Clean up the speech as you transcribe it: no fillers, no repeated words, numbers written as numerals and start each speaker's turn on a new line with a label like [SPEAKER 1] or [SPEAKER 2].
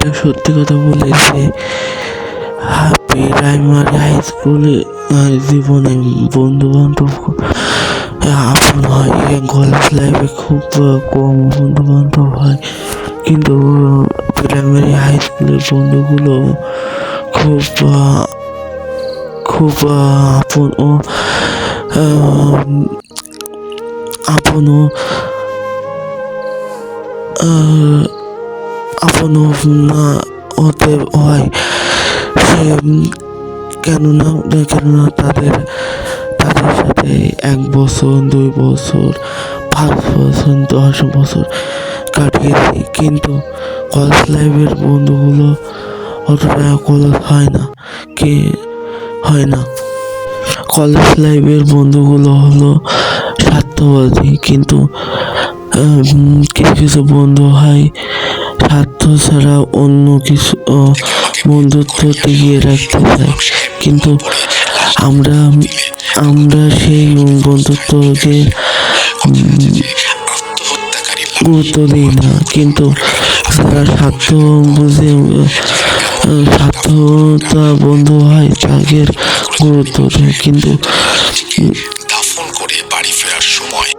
[SPEAKER 1] একটা সত্যি কথা বলেছে, প্রাইমারি হাই স্কুলে জীবনে বন্ধু বান্ধব আপন হয়, কলেজ লাইফে খুব কম বন্ধু বান্ধব হয়, কিন্তু প্রাইমারি হাই স্কুলের বন্ধুগুলো খুব খুব আপন ও আপন ও আপন হতে হয়। সে কেননা তাদের তাদের সাথে 1 বছর 2 বছর 5 বছর 10 বছর কাটিয়েছি, কিন্তু কলেজ লাইফের বন্ধুগুলো অতটা কলেজ হয় না। কলেজ লাইফের বন্ধুগুলো হলো স্বার্থবাদী, কিন্তু কিছু কিছু বন্ধু হয় স্বার্থ ছাড়া অন্য কিছু বন্ধুত্ব টিকিয়ে রাখতে চায়, কিন্তু আমরা আমরা সেই বন্ধুত্বকে গুরুত্ব দিই না, কিন্তু যারা স্বার্থতা বন্ধু হয় তাদের গুরুত্ব দেয়। কিন্তু
[SPEAKER 2] দাফন করে বাড়ি ফেরার সময়